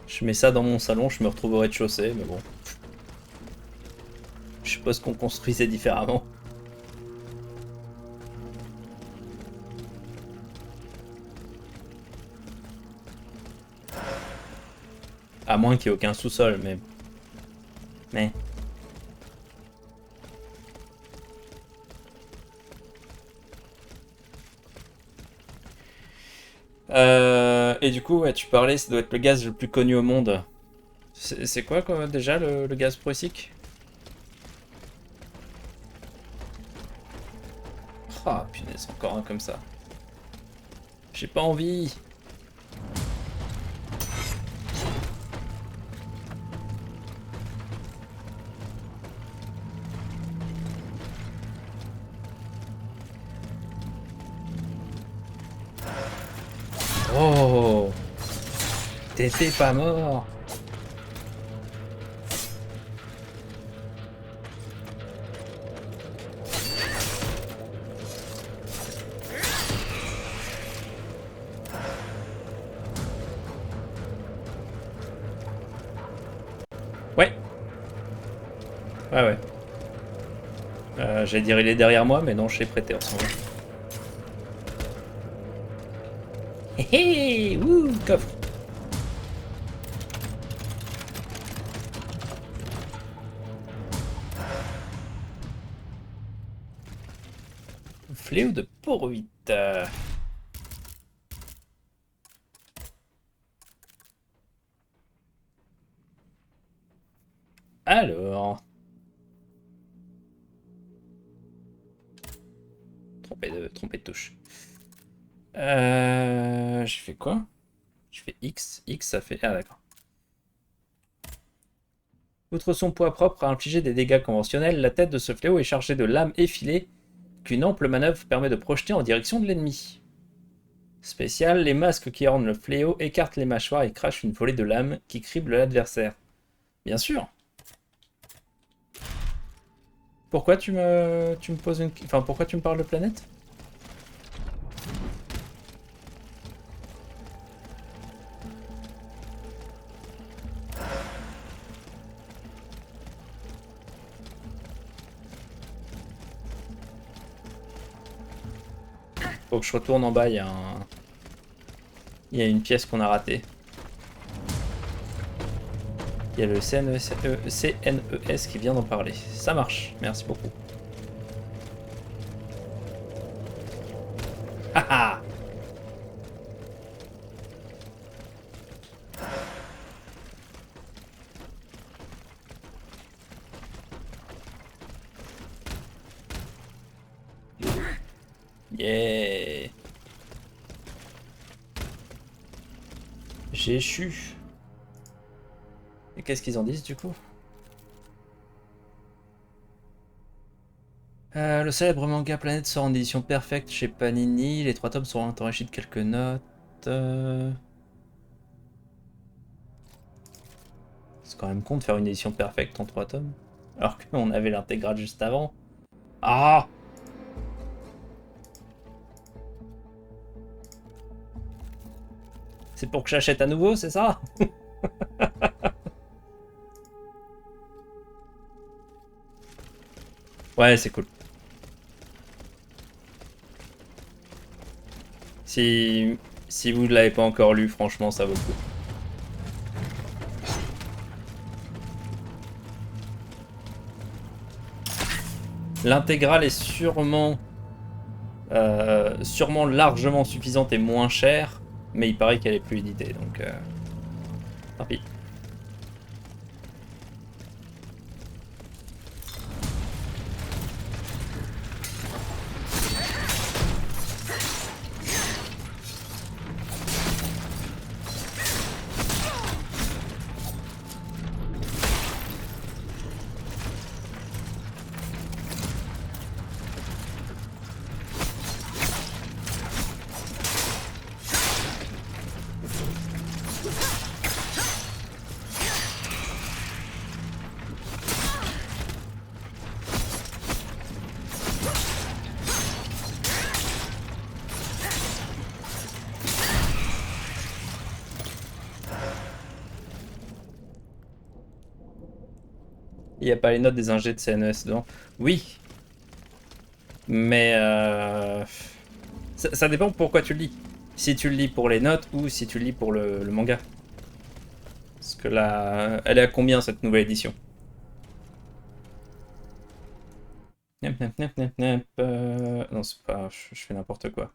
Je mets ça dans mon salon, je me retrouve au rez-de-chaussée, mais bon. Je suppose qu'on construisait différemment. À moins qu'il n'y ait aucun sous-sol, mais... Mais... et du coup, ouais, tu parlais, ça doit être le gaz le plus connu au monde. C'est quoi, déjà, le gaz prussique? Ah, punaise, encore un comme ça. J'ai pas envie. Oh, t'étais pas mort. Ouais, ouais, ouais. J'allais dire il est derrière moi, mais non, je l'ai prêté en ce moment. Hé hé, wouh, coffre. Fléau de poursuite. Alors, trompé de touche. Je fais quoi? Je fais X. X, ça fait... Ah, d'accord. Outre son poids propre à infliger des dégâts conventionnels, la tête de ce fléau est chargée de lames effilées qu'une ample manœuvre permet de projeter en direction de l'ennemi. Spécial, les masques qui ornent le fléau écartent les mâchoires et crachent une volée de lames qui criblent l'adversaire. Bien sûr. Pourquoi tu me poses une... Enfin, pourquoi tu me parles de planète? Faut que je retourne en bas, il y a une pièce qu'on a ratée. Il y a le CNES qui vient d'en parler. Ça marche, merci beaucoup. Haha. Yeah. J'ai échu. Et qu'est-ce qu'ils en disent du coup? Le célèbre manga Planète sort en édition perfecte chez Panini. Les 3 tomes seront enrichis de quelques notes. C'est quand même con de faire une édition perfecte en 3 tomes. Alors qu'on avait l'intégrale juste avant. Ah! C'est pour que j'achète à nouveau, c'est ça? Ouais, c'est cool. Si vous ne l'avez pas encore lu, franchement, ça vaut le coup. L'intégrale est sûrement largement suffisante et moins chère, mais il paraît qu'elle est plus éditée, donc tant pis. Il n'y a pas les notes des ingés de CNES dedans. Oui, mais ça dépend pourquoi tu le lis. Si tu le lis pour les notes ou si tu le lis pour le manga. Parce que là, elle est à combien cette nouvelle édition? Non, c'est pas. Je fais n'importe quoi.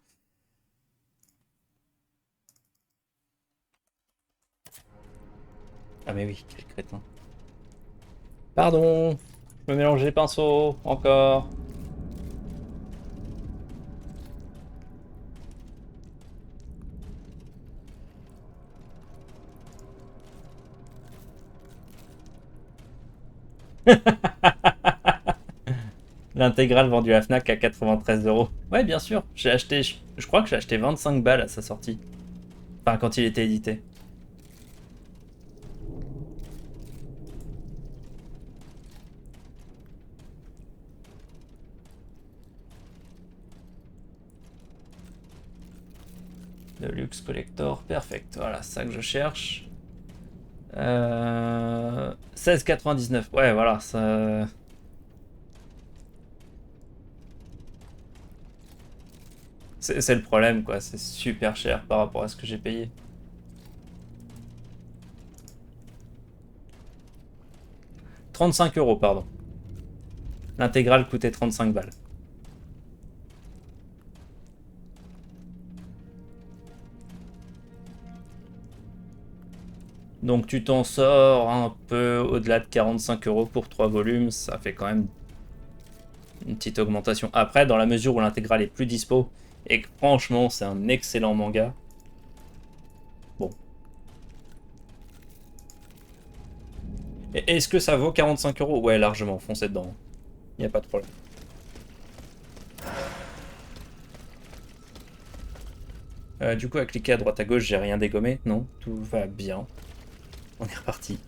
Ah, mais oui, quel crétin. Pardon, je me mélange les pinceaux, encore. L'intégrale vendue à Fnac à 93 €. Ouais, bien sûr, j'ai acheté. Je crois que j'ai acheté 25 balles à sa sortie. Enfin, quand il était édité. Le luxe collector, perfect. Voilà, ça que je cherche. 16,99. Ouais, voilà, ça. C'est le problème, quoi. C'est super cher par rapport à ce que j'ai payé. « 35 €, pardon. L'intégrale coûtait 35 balles. Donc tu t'en sors un peu au-delà de 45 € pour 3 volumes. Ça fait quand même une petite augmentation. Après, dans la mesure où l'intégrale est plus dispo et que franchement, c'est un excellent manga. Bon. Est-ce que ça vaut 45 €? Ouais, largement. Foncez dedans. Il n'y a pas de problème. Du coup, à cliquer à droite à gauche, j'ai rien dégommé. Non, tout va bien. On est reparti.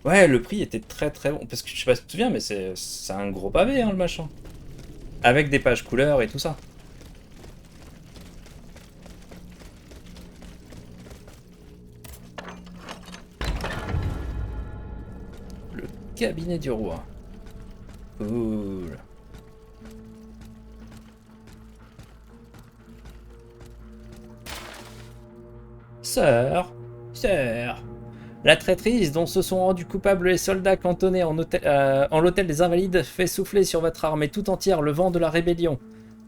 Ouais, le prix était très très bon. Parce que je sais pas si tu te souviens, mais c'est un gros pavé, hein, le machin. Avec des pages couleurs et tout ça. Le cabinet du roi. Cool. Sœur, sœur. La traîtrise dont se sont rendus coupables les soldats cantonnés en l'hôtel des Invalides fait souffler sur votre armée tout entière le vent de la rébellion.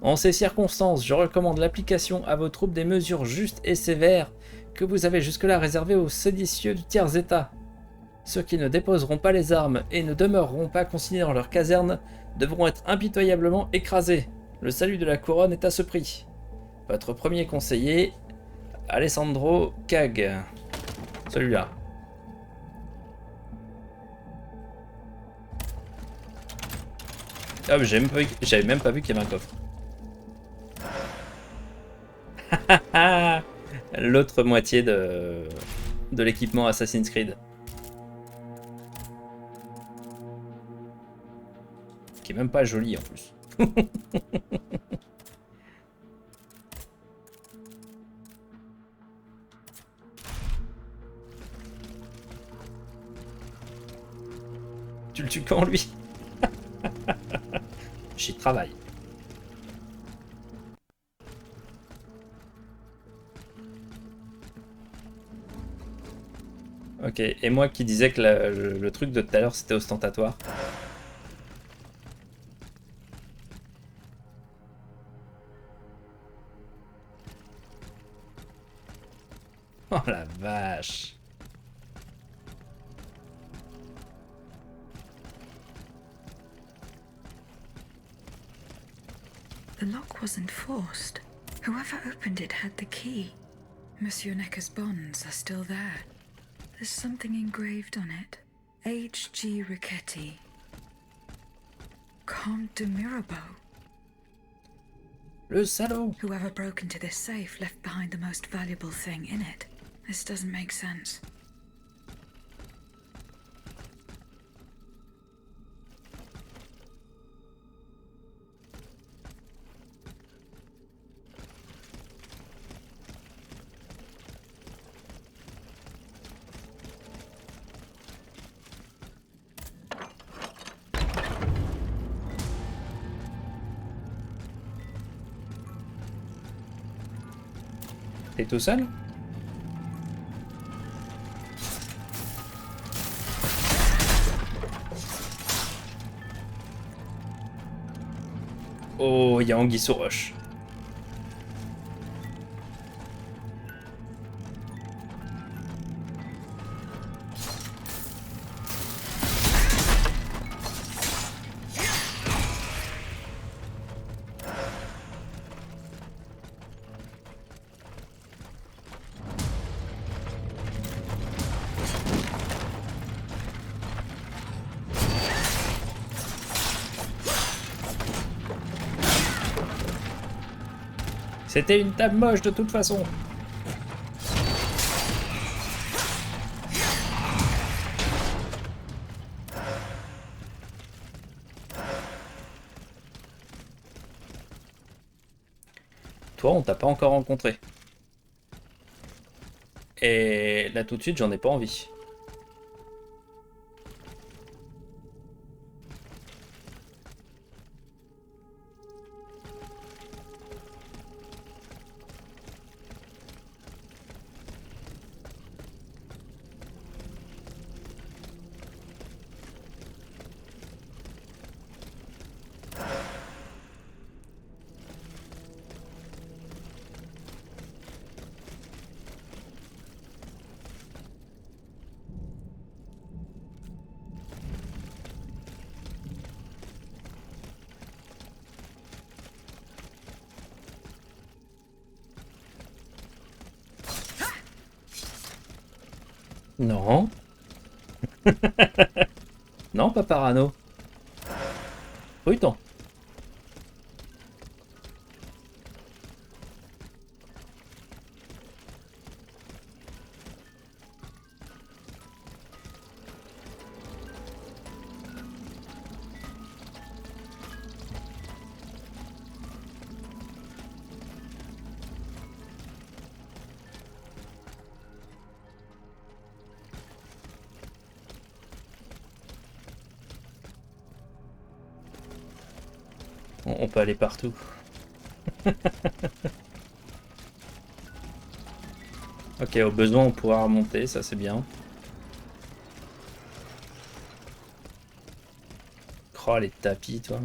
En ces circonstances, je recommande l'application à vos troupes des mesures justes et sévères que vous avez jusque-là réservées aux séditieux du tiers-état. Ceux qui ne déposeront pas les armes et ne demeureront pas consignés dans leur caserne devront être impitoyablement écrasés. Le salut de la couronne est à ce prix. Votre premier conseiller, Alessandro Cag. Celui-là. Ah, mais j'avais même pas vu qu'il y avait un coffre. L'autre moitié de l'équipement Assassin's Creed. Qui est même pas joli en plus. Tu le tues quand lui? J'y travaille. Ok, et moi qui disais que le truc de tout à l'heure c'était ostentatoire. Oh la vache. The lock wasn't forced. Whoever opened it had the key. Monsieur Necker's bonds are still there. There's something engraved on it. H.G. Riquetti. Comte de Mirabeau. Le salaud. Whoever broke into this safe left behind the most valuable thing in it. This doesn't make sense. T'es tout seul? Oh, il y a Anguille sous roche. C'était une table moche de toute façon. Toi, on t'a pas encore rencontré. Et là tout de suite, j'en ai pas envie. Non. Non, pas parano. Prudent. On peut aller partout. Ok, au besoin on pourra remonter, ça c'est bien. Oh les tapis toi.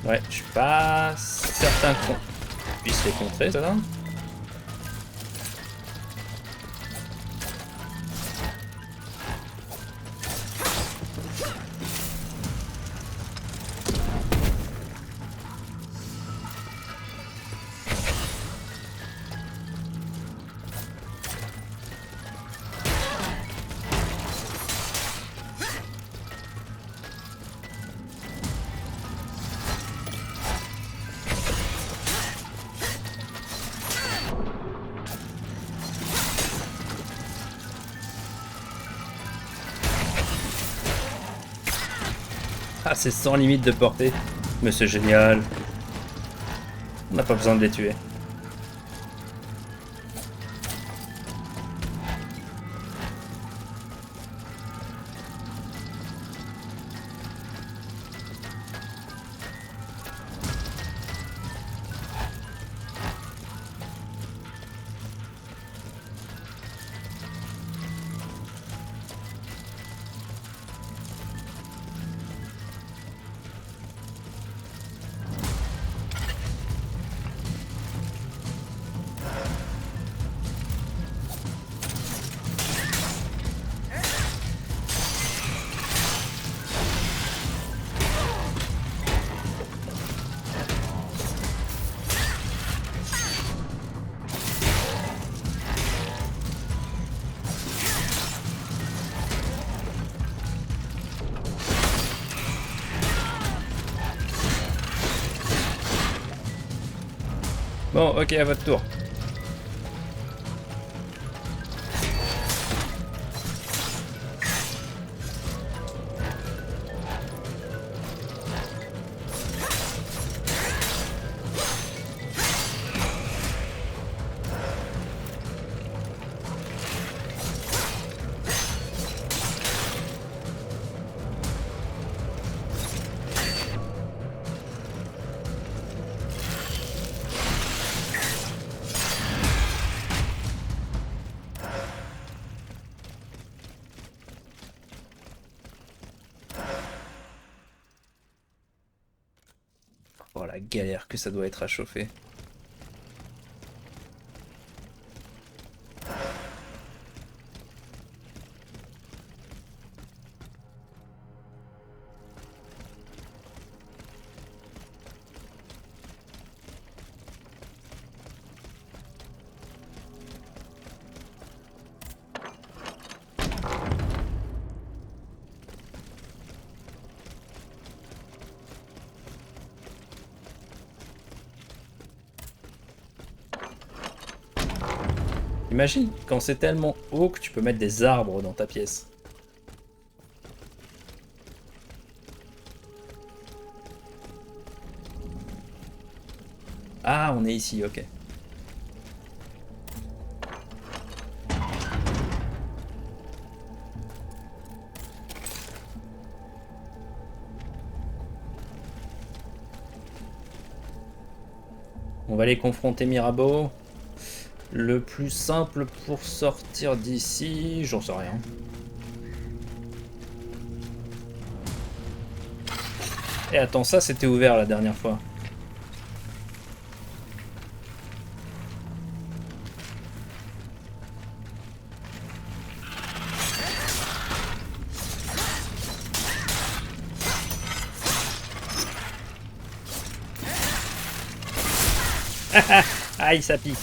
Ouais, je suis pas certain qu'on puisse les contrer, ça là. Ah, c'est sans limite de portée. Mais c'est génial. On n'a pas besoin de les tuer. Bon, ok, à votre tour. Oh la galère que ça doit être à chauffer. Imagine quand c'est tellement haut que tu peux mettre des arbres dans ta pièce. Ah, on est ici, ok. On va aller confronter Mirabeau. Le plus simple pour sortir d'ici, j'en sais rien. Et attends, ça c'était ouvert la dernière fois. Aïe, ça pique.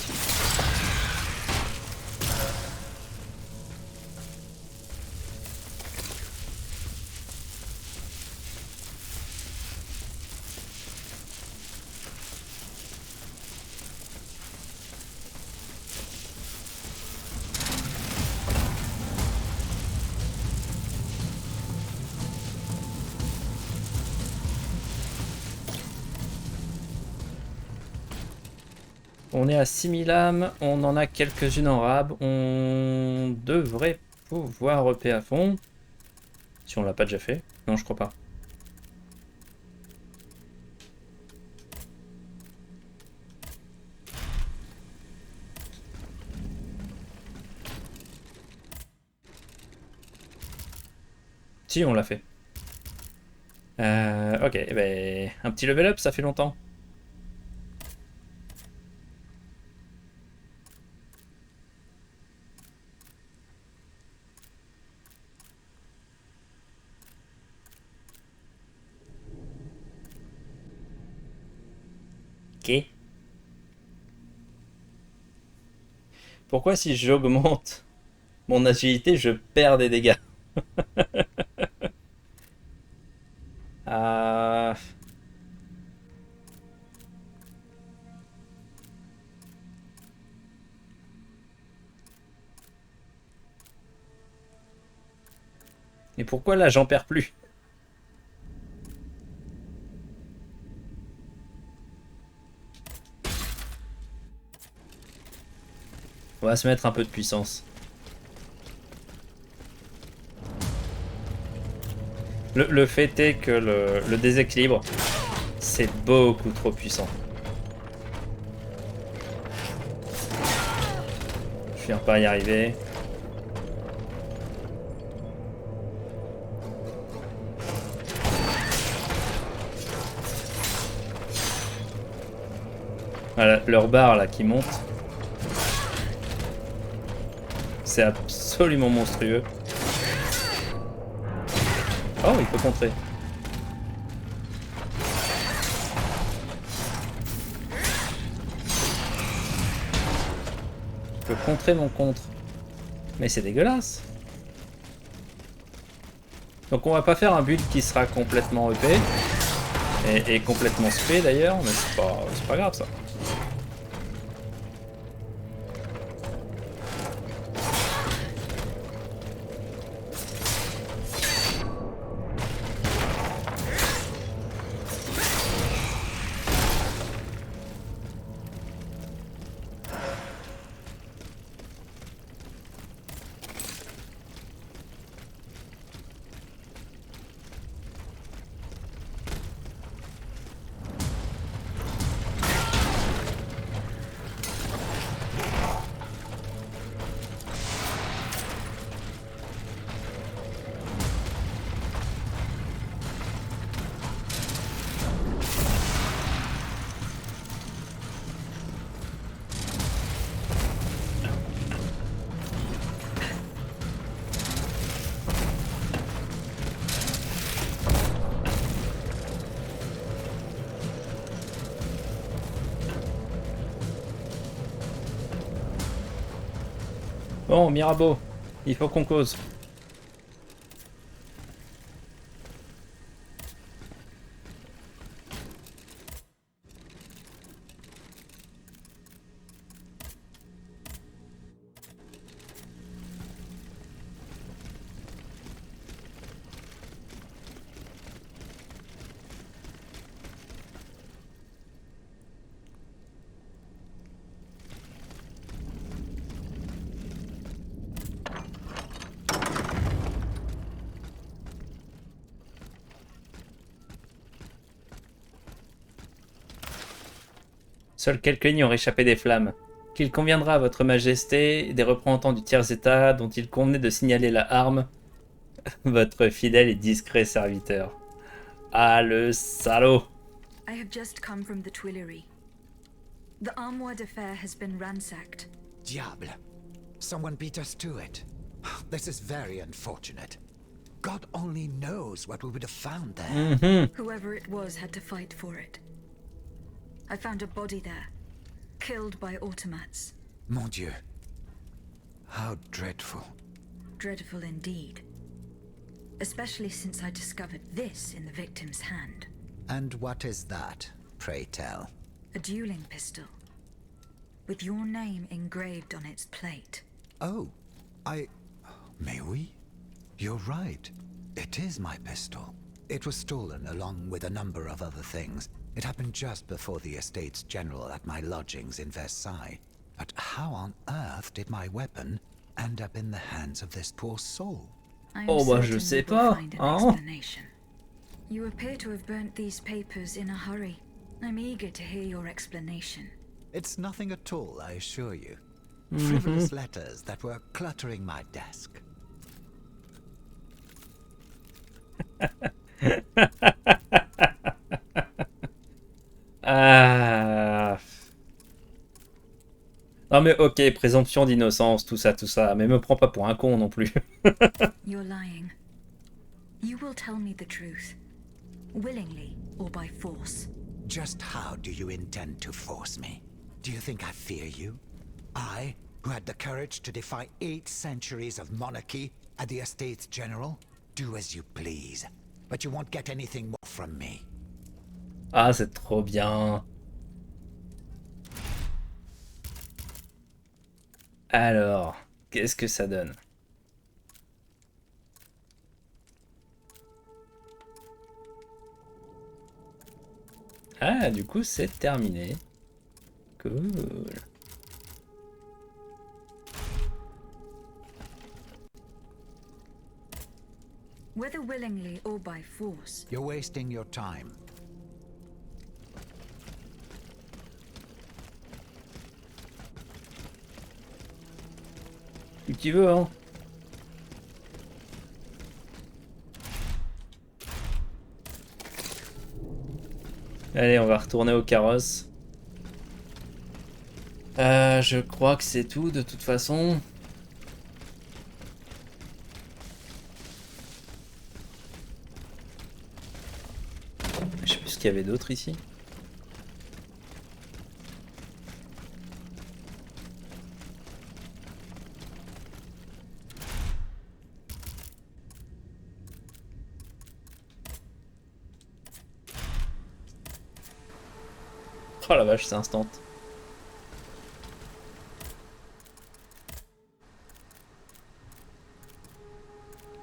On est à 6000 âmes, on en a quelques-unes en rab, on devrait pouvoir repair à fond. Si on l'a pas déjà fait. Non, je crois pas. Si, on l'a fait. Ok, ben, un petit level up, ça fait longtemps. Ok. Pourquoi si j'augmente mon agilité, je perds des dégâts? Ah... Et pourquoi là j'en perds plus? On va se mettre un peu de puissance. Le fait est que le déséquilibre, c'est beaucoup trop puissant. Je viens pas à y arriver. Voilà, leur barre là qui monte. C'est absolument monstrueux. Oh, il peut contrer. Il peut contrer mon contre. Mais c'est dégueulasse. Donc on va pas faire un build qui sera complètement EP. Et complètement spé d'ailleurs, mais c'est pas grave ça. Bon, Mirabeau, il faut qu'on cause. Seuls quelques lignes ont échappé des flammes. Qu'il conviendra à votre majesté des représentants du tiers-état dont il convenait de signaler la arme, votre fidèle et discret serviteur. Ah, le salaud! I have just come from the Tuileries. The armoire de fer has been ransacked. Diable. Someone beat us to it. This is very unfortunate. God only knows what we would have found there. Whoever it was had to fight for it. I found a body there, killed by automats. Mon Dieu. How dreadful. Dreadful indeed. Especially since I discovered this in the victim's hand. And what is that, pray tell? A dueling pistol. With your name engraved on its plate. Oh, May we? You're right. It is my pistol. It was stolen along with a number of other things. It happened just before the Estates General at my lodgings in Versailles. But how on earth did my weapon end up in the hands of this poor soul? Oh bah je sais pas, hein? You appear to have burnt these papers in a hurry. I'm eager to hear your explanation. It's nothing at all, I assure you. Frivolous letters that were cluttering my desk. Ah. Non mais ok, présomption d'innocence, tout ça, mais me prends pas pour un con non plus. You're lying. You will tell me the truth, willingly or by force. Just how do you intend to force me? Do you think I fear you? I, who had the courage to defy 8 centuries of monarchy at the Estates General? Do as you please, but you won't get anything more from me. Ah, c'est trop bien. Alors, qu'est-ce que ça donne? Ah, du coup, c'est terminé. Cool. Whether willingly or by force. You're wasting your time. Si tu veux, hein. Allez, on va retourner au carrosse. Je crois que c'est tout, de toute façon. Je sais plus ce qu'il y avait d'autre ici. Oh la vache, c'est instant.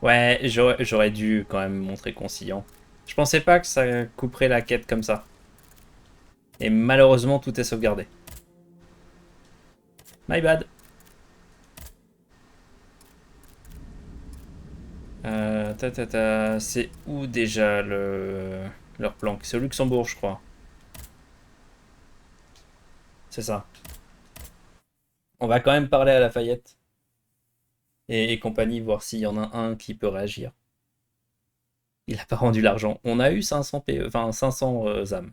Ouais, j'aurais dû quand même me montrer conciliant. Je pensais pas que ça couperait la quête comme ça. Et malheureusement, tout est sauvegardé. My bad. C'est où déjà leur planque? C'est au Luxembourg, je crois. C'est ça. On va quand même parler à Lafayette. Et compagnie, voir s'il y en a un qui peut réagir. Il a pas rendu l'argent. On a eu 500 PE, enfin 500 âmes.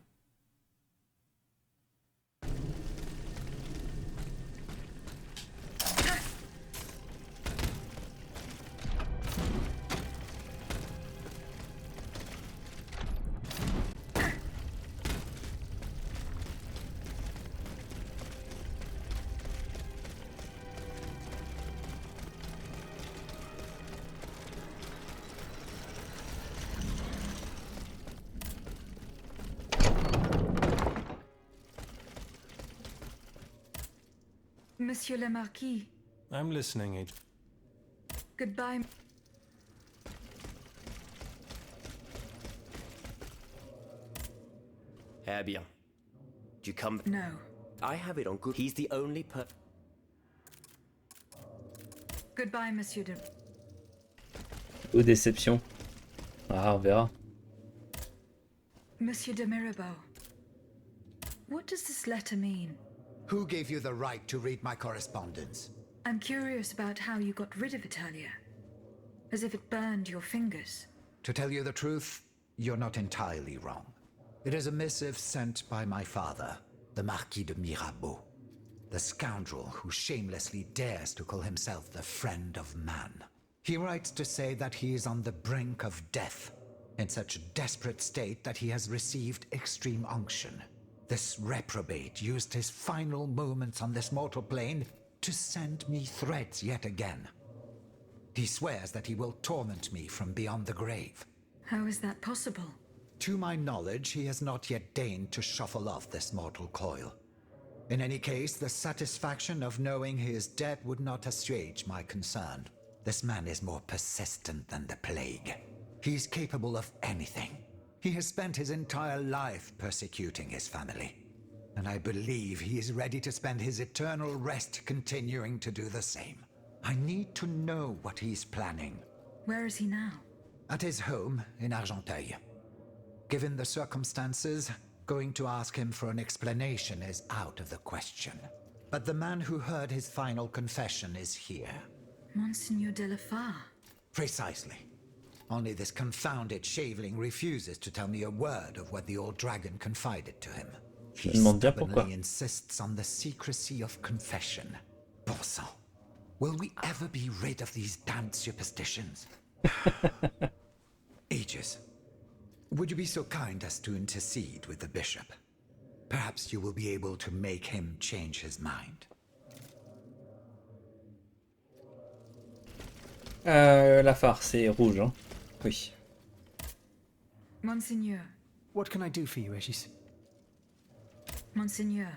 Monsieur le Marquis. I'm listening, Agent. Goodbye. Eh bien. Du come. No. I have it on good. He's the only Goodbye, Monsieur de... Ou déception. Ah, on verra. Monsieur de Mirabeau. What does this letter mean? Who gave you the right to read my correspondence? I'm curious about how you got rid of it earlier. As if it burned your fingers. To tell you the truth, you're not entirely wrong. It is a missive sent by my father, the Marquis de Mirabeau, the scoundrel who shamelessly dares to call himself the friend of man. He writes to say that he is on the brink of death, in such a desperate state that he has received extreme unction. This reprobate used his final moments on this mortal plane to send me threats yet again. He swears that he will torment me from beyond the grave. How is that possible? To my knowledge, he has not yet deigned to shuffle off this mortal coil. In any case, the satisfaction of knowing he is dead would not assuage my concern. This man is more persistent than the plague. He's capable of anything. He has spent his entire life persecuting his family. And I believe he is ready to spend his eternal rest continuing to do the same. I need to know what he's planning. Where is he now? At his home in Argenteuil. Given the circumstances, going to ask him for an explanation is out of the question. But the man who heard his final confession is here. Monseigneur de la Fare. Precisely. Only this confounded shaveling refuses to tell me a word of what the old dragon confided to him. He stubbornly insists on the secrecy of confession. Bon sang. Will we ever be rid of these damned superstitions? Aegis, would you be so kind as to intercede with the bishop? Perhaps you will be able to make him change his mind. La phare, c'est rouge, hein. Oui. Monseigneur. What can I do for you, Aegis? Monseigneur.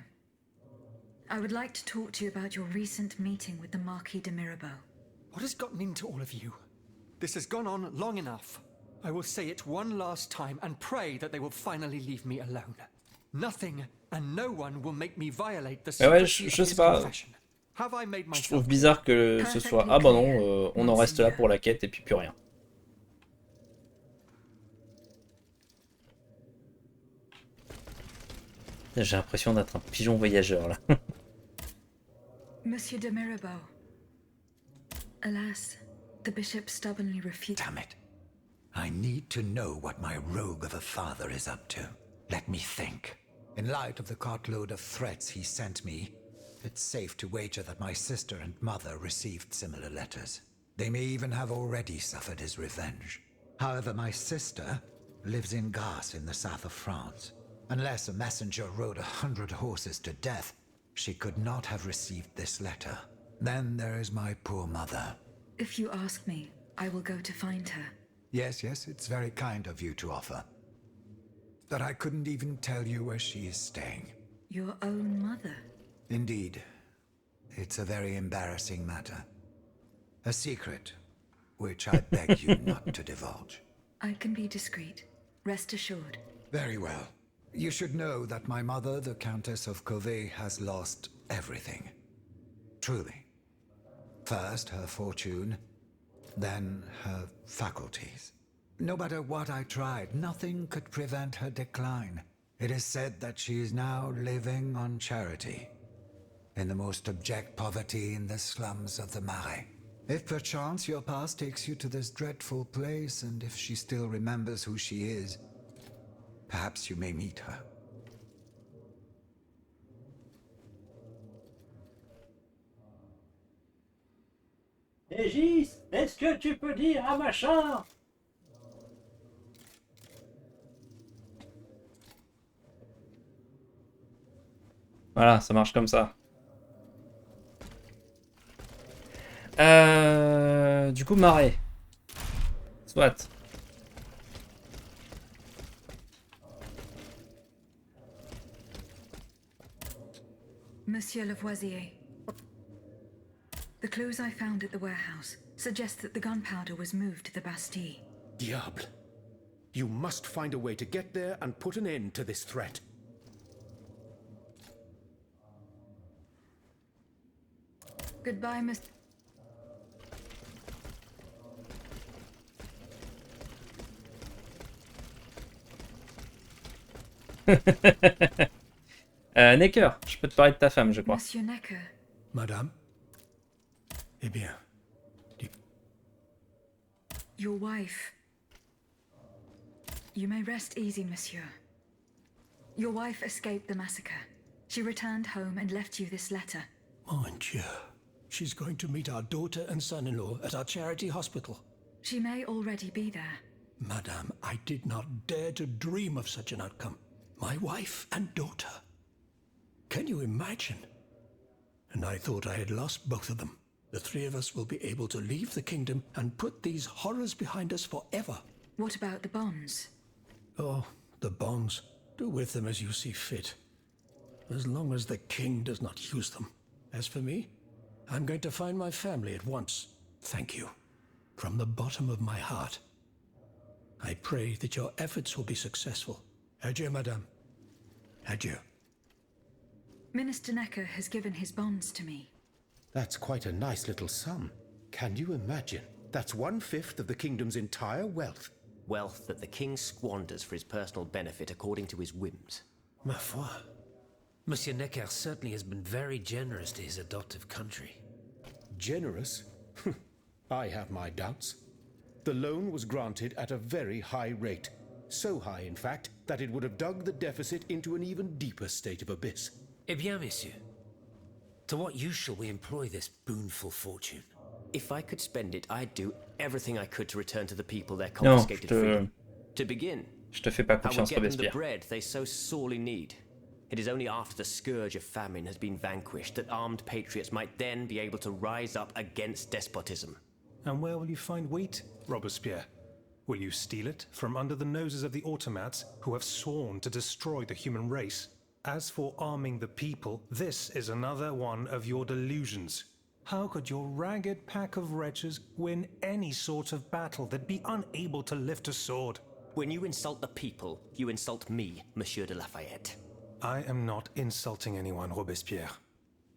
I would like to talk to you about your recent meeting with the Marquis de Mirabeau. What has gotten into all of you? This has gone on long enough. I will say it one last time and pray that they will finally leave me alone. Nothing and no one will make me violate the secrecy of his confession. Have I made myself Je trouve bizarre que ce soit ah bah non, on en reste là pour la quête et puis plus rien. J'ai l'impression d'être un pigeon voyageur là. Monsieur de Mirabeau. Alas, the bishop stubbornly refused. Damn it. I need to know what my rogue of a father is up to. Let me think. In light of the cartload of threats he sent me, it's safe to wager that my sister and mother received similar letters. They may even have already suffered his revenge. However, my sister lives in Grasse in the south of France. Unless a messenger rode 100 horses to death, she could not have received this letter. Then there is my poor mother. If you ask me, I will go to find her. Yes, it's very kind of you to offer. But I couldn't even tell you where she is staying. Your own mother? Indeed. It's a very embarrassing matter. A secret, which I beg you not to divulge. I can be discreet. Rest assured. Very well. You should know that my mother, the Countess of Covey, has lost everything. Truly. First her fortune, then her faculties. No matter what I tried, nothing could prevent her decline. It is said that she is now living on charity, in the most abject poverty in the slums of the Marais. If perchance your past takes you to this dreadful place, and if she still remembers who she is, perhaps you may meet her. Régis, est-ce que tu peux dire à machin? Voilà, ça marche comme ça. Du coup, Marais. Soit. Monsieur Lavoisier. The clues I found at the warehouse suggest that the gunpowder was moved to the Bastille. Diable. You must find a way to get there and put an end to this threat. Goodbye, Miss... Necker, je peux te parler de ta femme, je crois. Monsieur Necker. Madame? Eh bien, Your wife. You may rest easy, monsieur. Your wife escaped the massacre. She returned home and left you this letter. mon Dieu. She's going to meet our daughter and son-in-law at our charity hospital. She may already be there. Madame, I did not dare to dream of such an outcome. My wife and daughter. Can you imagine? And I thought I had lost both of them. The three of us will be able to leave the kingdom and put these horrors behind us forever. What about the bonds? Oh, the bonds. Do with them as you see fit. As long as the king does not use them. As for me, I'm going to find my family at once. Thank you. From the bottom of my heart. I pray that your efforts will be successful. Adieu, madame. Adieu. Minister Necker has given his bonds to me. That's quite a nice little sum. Can you imagine? That's 1/5 of the kingdom's entire wealth. Wealth that the king squanders for his personal benefit according to his whims. Ma foi. Monsieur Necker certainly has been very generous to his adoptive country. Generous? I have my doubts. The loan was granted at a very high rate. So high, in fact, that it would have dug the deficit into an even deeper state of abyss. Eh bien, monsieur. To what use shall we employ this boonful fortune? If I could spend it, I'd do everything I could to return to the people their Non, confiscated freedom. To begin, je te fais pas I would confiance, get them the Robespierre. bread they so sorely need. It is only after the scourge of famine has been vanquished that armed patriots might then be able to rise up against despotism. And where will you find wheat, Robespierre? Will you steal it from under the noses of the automats who have sworn to destroy the human race? As for arming the people, this is another one of your delusions. How could your ragged pack of wretches win any sort of battle that'd be unable to lift a sword? When you insult the people, you insult me, Monsieur de Lafayette. I am not insulting anyone, Robespierre.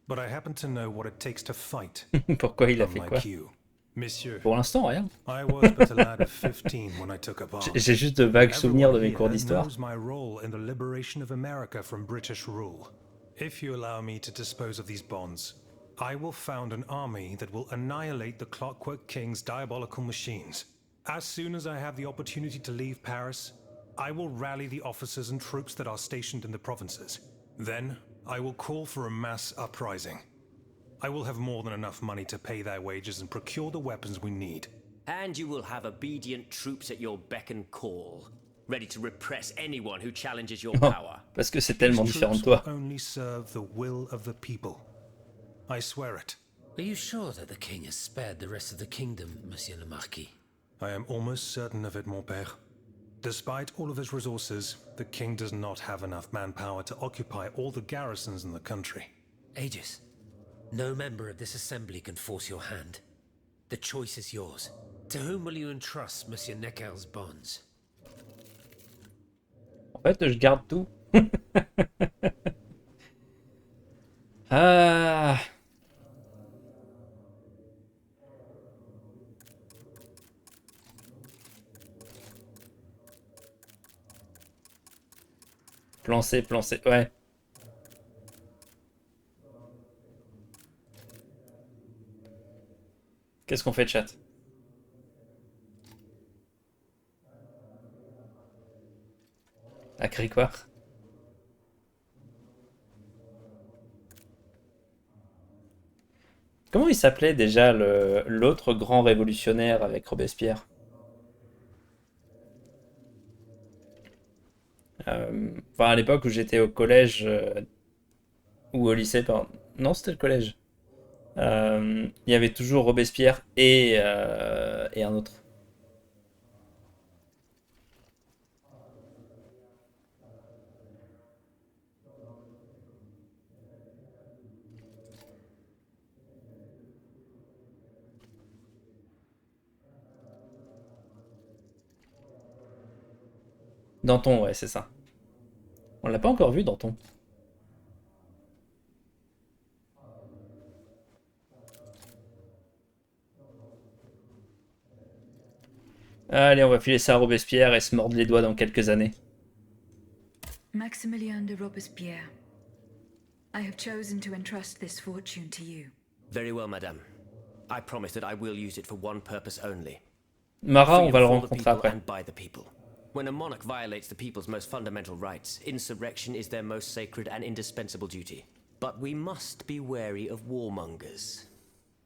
But I happen to know what it takes to fight. Pourquoi il a fait quoi? Unlike you. Monsieur, Pour l'instant, rien. I was but a lad of 15 when I took up arms. J'ai juste de vagues souvenirs de mes cours Everyone d'histoire. knows my role in the liberation of America from British rule. If you allow me to dispose of these bonds, I will found an army that will annihilate the Clockwork King's diabolical machines. As soon as I have the opportunity to leave Paris, I will rally the officers and troops that are stationed in the provinces. Then, I will call for a mass uprising. I will have more than enough money to pay their wages and procure the weapons we need. And you will have obedient troops at your beck and call, ready to repress anyone who challenges your power. Parce que c'est tellement These différent de troops toi. will only serve the will of the people. I swear it. Are you sure that the king has spared the rest of the kingdom, Monsieur le Marquis? I am almost certain of it, mon père. Despite all of his resources, the king does not have enough manpower to occupy all the garrisons in the country. Aegis, no member of this assembly can force your hand. The choice is yours. To whom will you entrust Monsieur Necker's bonds? En fait, je garde tout. Ah. Plan C, ouais. Qu'est-ce qu'on fait, chat? À Cricoire. Comment il s'appelait déjà l'autre grand révolutionnaire avec Robespierre? Enfin, à l'époque où j'étais au collège ou au lycée, pardon. Non, c'était le collège. Il y avait toujours Robespierre et un autre. Danton, ouais, c'est ça. On l'a pas encore vu, Danton. Allez, on va filer ça à Robespierre et se mordre les doigts dans quelques années. Maximilien de Robespierre, I have chosen to entrust this fortune to you. Very well, madame. I promise that I will use it for one purpose only. Marat, on Freedom va le for the rencontrer people après. and by the people. When a monarch violates the people's most fundamental rights, insurrection is their most sacred and indispensable duty. But we must be wary of warmongers,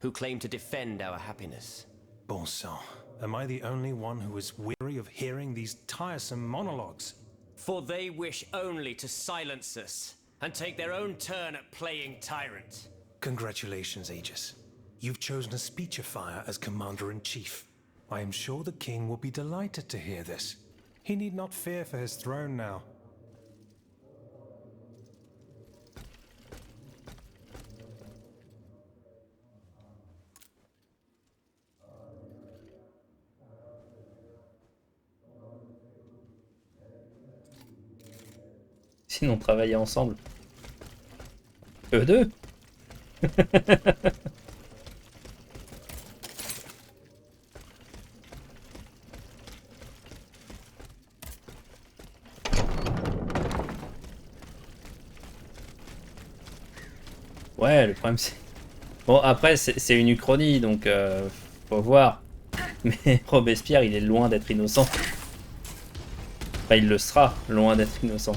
who claim to defend our happiness. Bon sang, am I the only one who is weary of hearing these tiresome monologues? For they wish only to silence us, and take their own turn at playing tyrant. Congratulations, Aegis. You've chosen a speechifier as Commander-in-Chief. I am sure the king will be delighted to hear this. He need not fear for his throne now. Sinon, travailler ensemble. Eux deux. Ouais, le problème c'est... Bon, après, c'est une uchronie, donc faut voir. Mais Robespierre, il est loin d'être innocent. Enfin, il le sera, loin d'être innocent.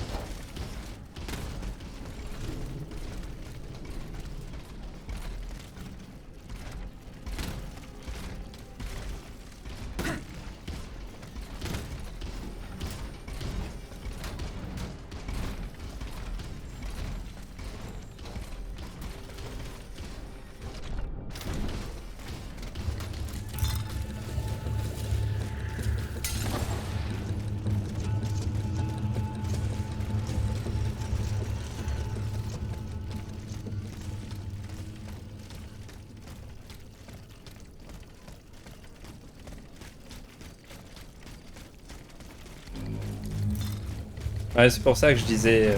Ouais, c'est pour ça que je disais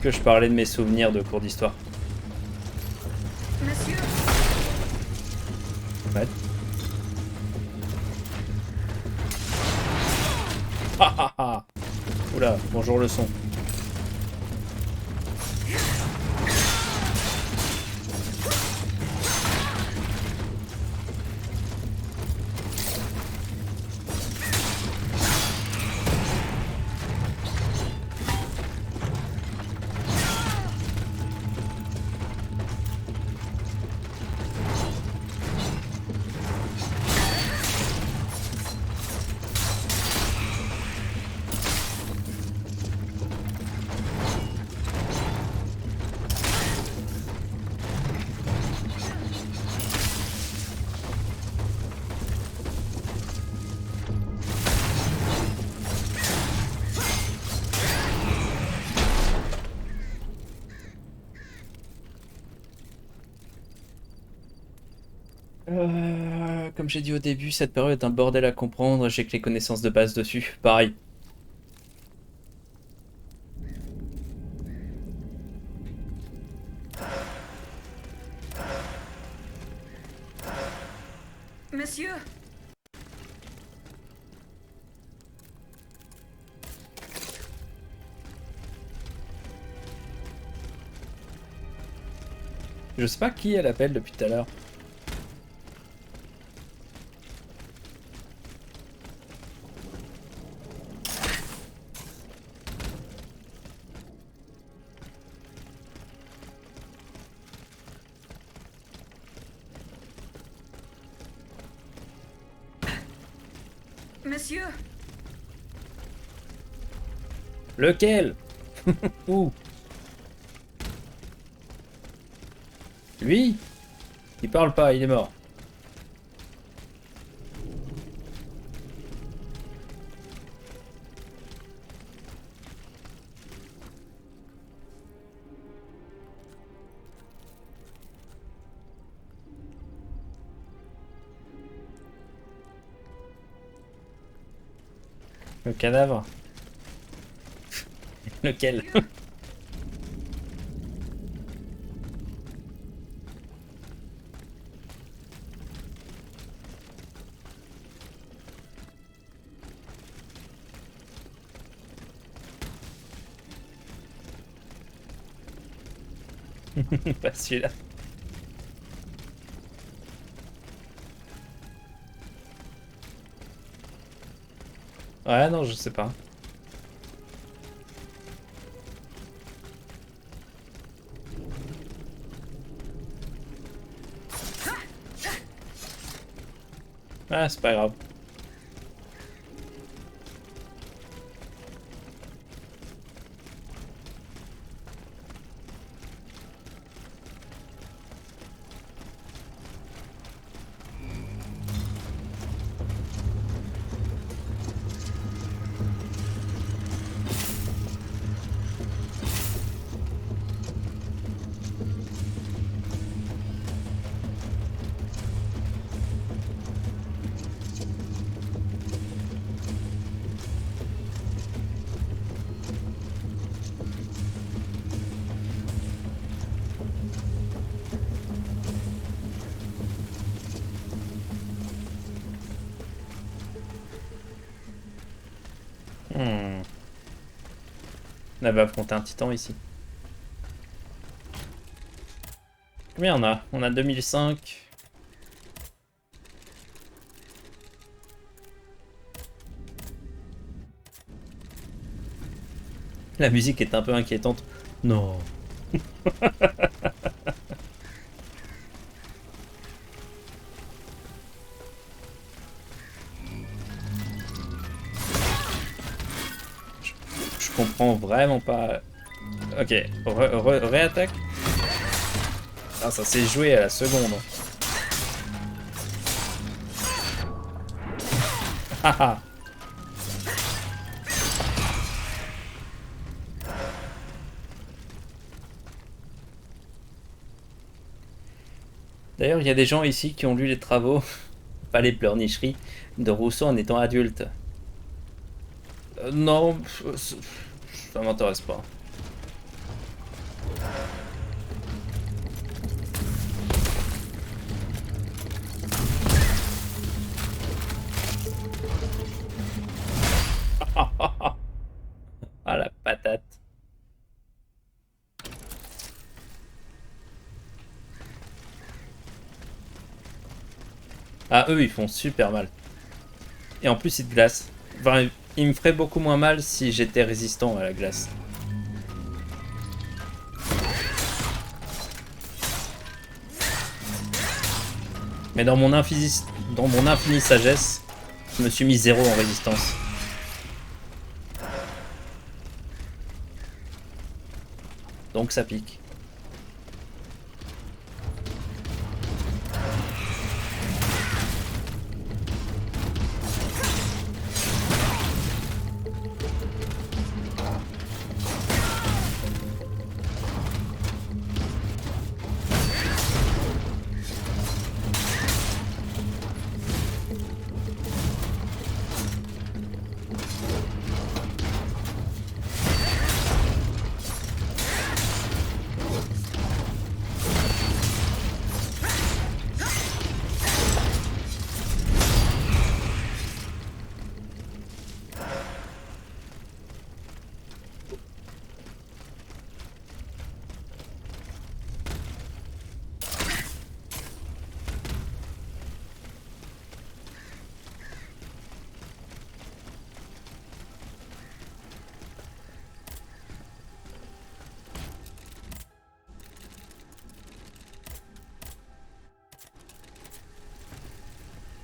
que je parlais de mes souvenirs de cours d'histoire. Monsieur, Ouais. Ah ah ah. Oula, bonjour le son. Comme j'ai dit au début, cette période est un bordel à comprendre, j'ai que les connaissances de base dessus. Pareil. monsieur, Je sais pas qui elle appelle depuis tout à l'heure. monsieur, Lequel? Où? Lui? Il parle pas, il est mort. Le cadavre. Lequel? Pas celui-là. Ouais, non, je sais pas. Ah, c'est pas grave. On va affronter un titan ici. Combien on a? On a 2005. La musique est un peu inquiétante. Non. Je comprends vraiment pas. Ok, réattaque. Ah, ça s'est joué à la seconde. Haha. D'ailleurs, il y a des gens ici qui ont lu les travaux, pas les pleurnicheries, de Rousseau en étant adulte. Non, ça m'intéresse pas. Ah la patate. Ah, eux ils font super mal. Et en plus ils te glacent. Enfin, il me ferait beaucoup moins mal si j'étais résistant à la glace. Mais dans mon infinie sagesse, je me suis mis 0 en résistance. Donc ça pique.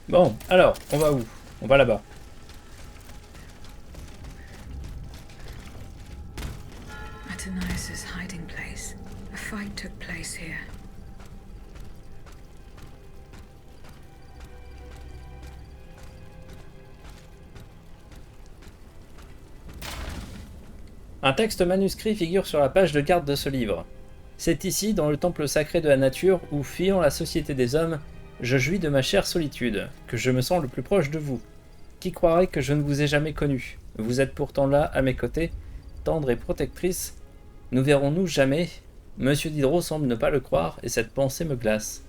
Bon, alors, on va où? On va là-bas. At Ananias' hiding place, a fight took place here. Un texte manuscrit figure sur la page de garde de ce livre. C'est ici, dans le temple sacré de la nature, où, fuyant la société des hommes, je jouis de ma chère solitude, que je me sens le plus proche de vous. Qui croirait que je ne vous ai jamais connu? Vous êtes pourtant là, à mes côtés, tendre et protectrice, nous verrons-nous jamais? Monsieur Diderot semble ne pas le croire, et cette pensée me glace.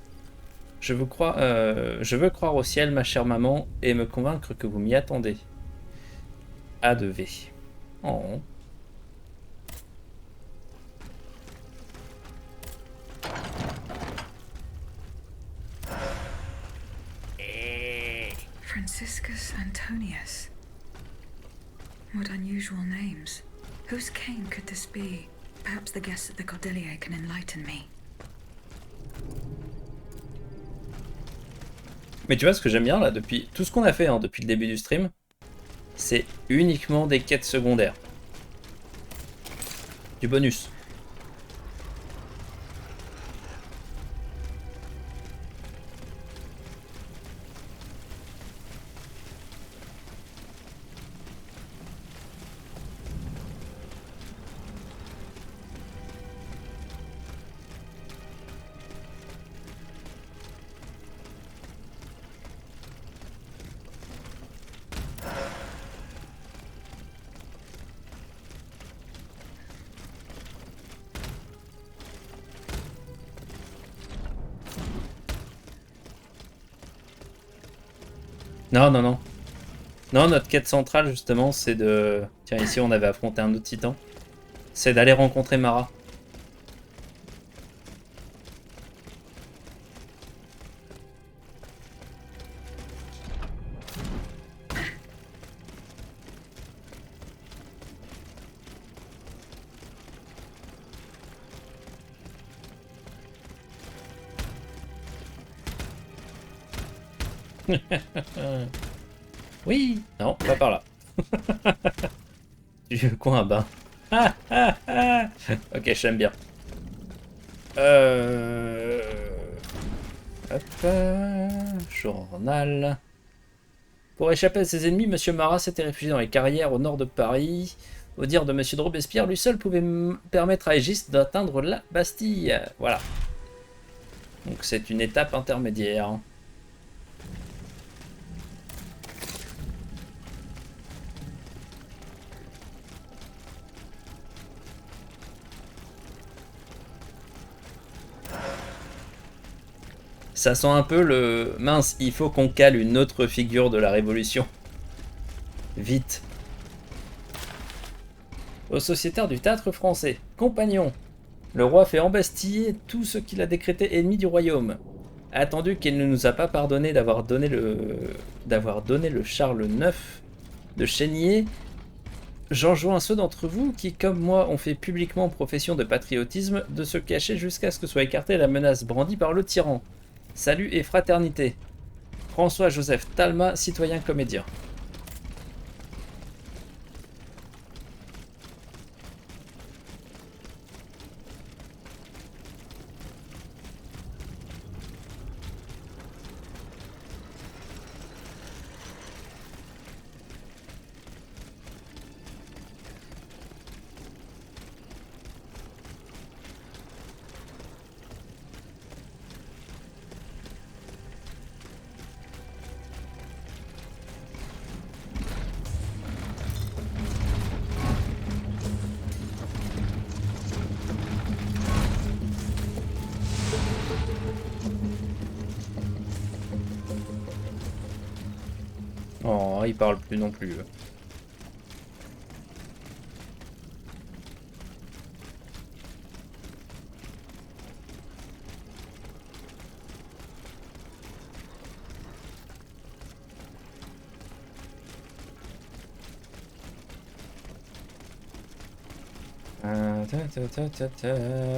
Je veux croire au ciel, ma chère maman, et me convaincre que vous m'y attendez. A de V. Oh. Franciscus Antonius. What unusual names. Whose cane could this be? Perhaps the guests at the Cordelier can enlighten me. Mais tu vois ce que j'aime bien là, depuis tout ce qu'on a fait depuis le début du stream, c'est uniquement des quêtes secondaires. Du bonus. Non, non, non. Non, notre quête centrale, justement, c'est de... Tiens, ici, on avait affronté un autre titan. C'est d'aller rencontrer Mara. Oui, non, pas par là. Tu veux quoi, un bain? Ok, j'aime bien. Hop, journal. Pour échapper à ses ennemis, Monsieur Marat s'était réfugié dans les carrières au nord de Paris. Au dire de Monsieur de Robespierre, lui seul pouvait permettre à Égis d'atteindre la Bastille. Voilà. Donc c'est une étape intermédiaire. Ça sent un peu le... Mince, il faut qu'on cale une autre figure de la Révolution. Vite. Au sociétaire du théâtre français. Compagnon. Le roi fait embastiller tout ce qu'il a décrété ennemi du royaume. Attendu qu'il ne nous a pas pardonné d'avoir donné le Charles IX de Chénier, j'enjoins ceux d'entre vous qui, comme moi, ont fait publiquement profession de patriotisme, de se cacher jusqu'à ce que soit écartée la menace brandie par le tyran. Salut et fraternité. François-Joseph Talma, citoyen comédien. Oh, il parle plus non plus.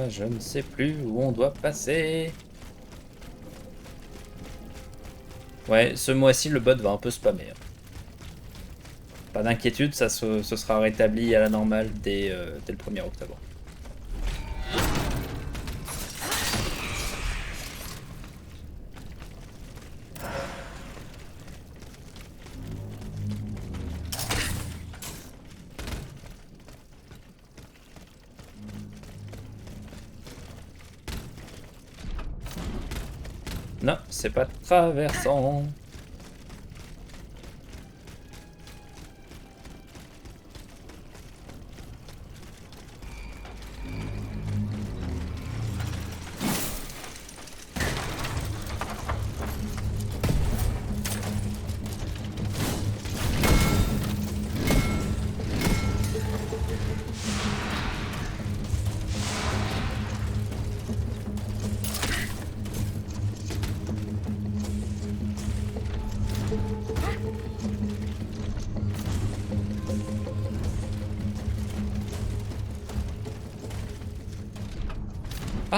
Je ne sais plus où on doit passer. Ouais, ce mois-ci, le bot va un peu spammer. Pas d'inquiétude, ça se sera rétabli à la normale dès le 1er octobre. Non, c'est pas traversant.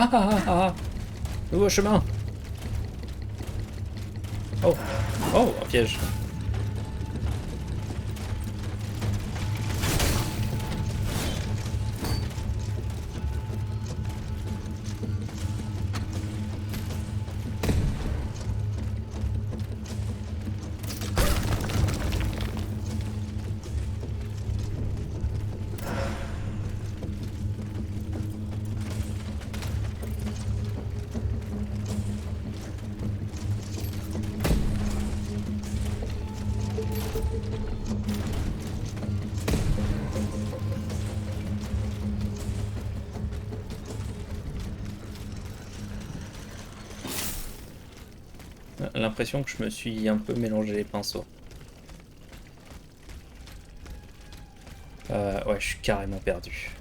Ah ah ah ah! Nouveau chemin! Oh! Oh! Un piège! L'impression que je me suis un peu mélangé les pinceaux. Ouais, je suis carrément perdu.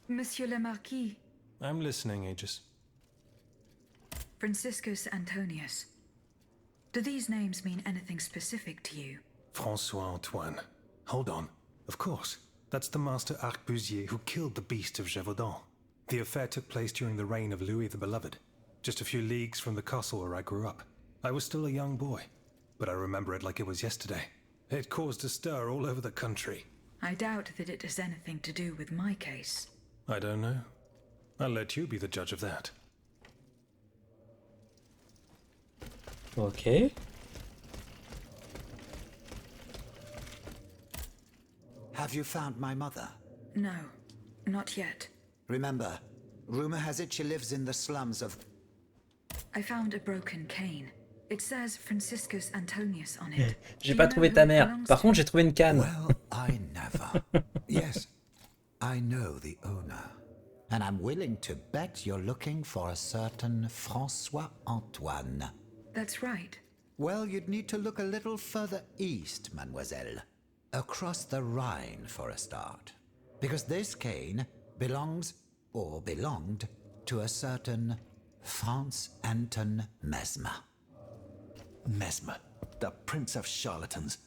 Monsieur le Marquis, I'm listening, Aegis. Franciscus Antonius. Do these names mean anything specific to you? Francois Antoine. Hold on. Of course. That's the master arquebusier who killed the beast of Gévaudan. The affair took place during the reign of Louis the Beloved, just a few leagues from the castle where I grew up. I was still a young boy, but I remember it like it was yesterday. It caused a stir all over the country. I doubt that it has anything to do with my case. I don't know. I'll let you be the judge of that. Ok. Have you found my mother? No, not yet. Remember, rumor has it she lives in the slums of... I found a broken cane. It says Franciscus Antonius on it. J'ai pas trouvé ta mère. Par contre, j'ai trouvé une canne. Well, I never. Yes, I know the owner. And I'm willing to bet you're looking for a certain Francois Antoine. That's right. Well, you'd need to look a little further east, mademoiselle. Across the Rhine for a start. Because this cane belongs, or belonged, to a certain Franz Anton Mesmer. Mesmer, the prince of charlatans.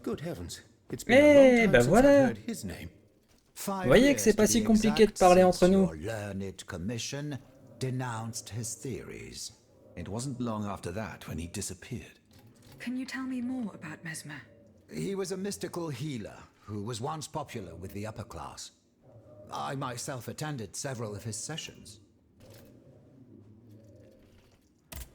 Good heavens. It's been a long time since voilà. I've heard his name. Vous voyez que c'est pas si compliqué de parler entre nous. Your learned commission denounced his theories. It wasn't long after that when he disappeared. Can you tell me more about Mesmer? He was a mystical healer who was once popular with the upper class. I myself attended several of his sessions.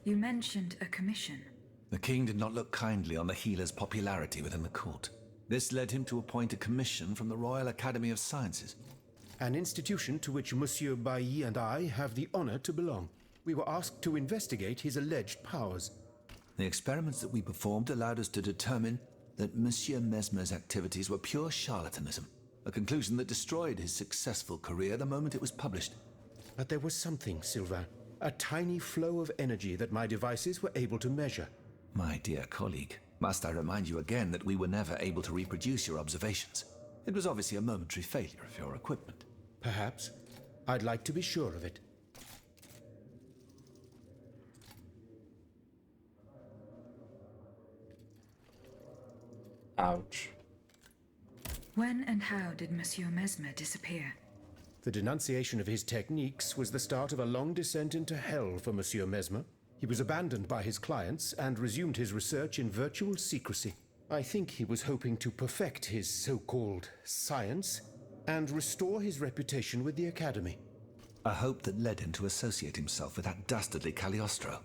You mentioned a commission. The king did not look kindly on the healer's popularity within the court. This led him to appoint a commission from the Royal Academy of Sciences. An institution to which Monsieur Bailly and I have the honor to belong. We were asked to investigate his alleged powers. The experiments that we performed allowed us to determine that Monsieur Mesmer's activities were pure charlatanism, a conclusion that destroyed his successful career the moment it was published. But there was something, Sylvain, a tiny flow of energy that my devices were able to measure. My dear colleague, must I remind you again that we were never able to reproduce your observations? It was obviously a momentary failure of your equipment. Perhaps. I'd like to be sure of it. Ouch. When and how did Monsieur Mesmer disappear? The denunciation of his techniques was the start of a long descent into hell for Monsieur Mesmer. He was abandoned by his clients and resumed his research in virtual secrecy. I think he was hoping to perfect his so-called science and restore his reputation with the Academy. A hope that led him to associate himself with that dastardly Cagliostro.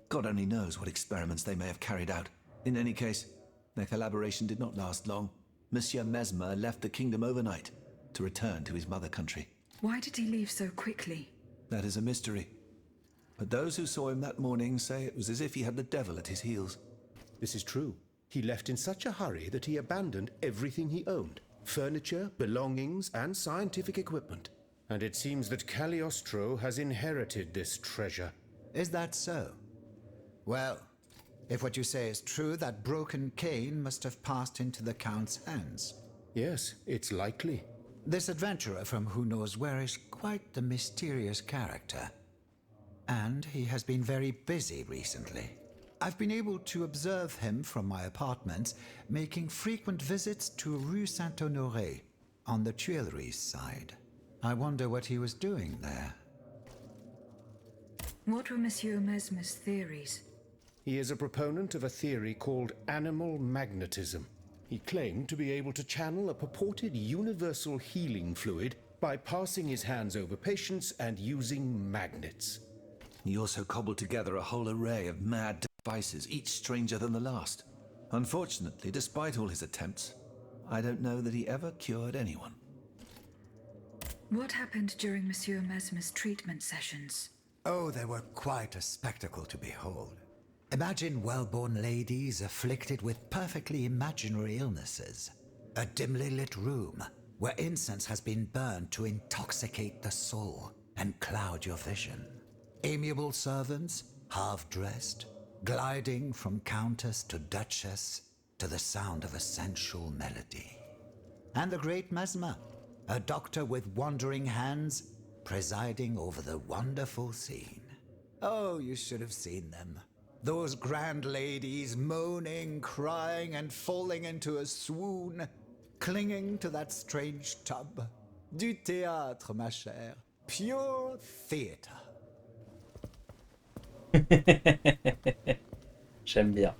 God only knows what experiments they may have carried out. In any case, their collaboration did not last long. Monsieur Mesmer left the kingdom overnight to return to his mother country. Why did he leave so quickly? That is a mystery. But those who saw him that morning say it was as if he had the devil at his heels. This is true. He left in such a hurry that he abandoned everything he owned. Furniture, belongings, and scientific equipment. And it seems that Cagliostro has inherited this treasure. Is that so? Well, if what you say is true, that broken cane must have passed into the Count's hands. Yes, it's likely. This adventurer from who knows where is quite the mysterious character. And he has been very busy recently. I've been able to observe him from my apartments, making frequent visits to Rue Saint-Honoré, on the Tuileries side. I wonder what he was doing there. What were Monsieur Mesmer's theories? He is a proponent of a theory called animal magnetism. He claimed to be able to channel a purported universal healing fluid by passing his hands over patients and using magnets. He also cobbled together a whole array of mad devices, each stranger than the last. Unfortunately, despite all his attempts, I don't know that he ever cured anyone. What happened during Monsieur Mesmer's treatment sessions? Oh, they were quite a spectacle to behold. Imagine well-born ladies afflicted with perfectly imaginary illnesses. A dimly lit room where incense has been burned to intoxicate the soul and cloud your vision. Amiable servants, half-dressed, gliding from countess to duchess to the sound of a sensual melody. And the great Mesmer, a doctor with wandering hands, presiding over the wonderful scene. Oh, you should have seen them. Those grand ladies moaning, crying, and falling into a swoon, clinging to that strange tub. Du théâtre, ma chère. Pure theatre. J'aime bien.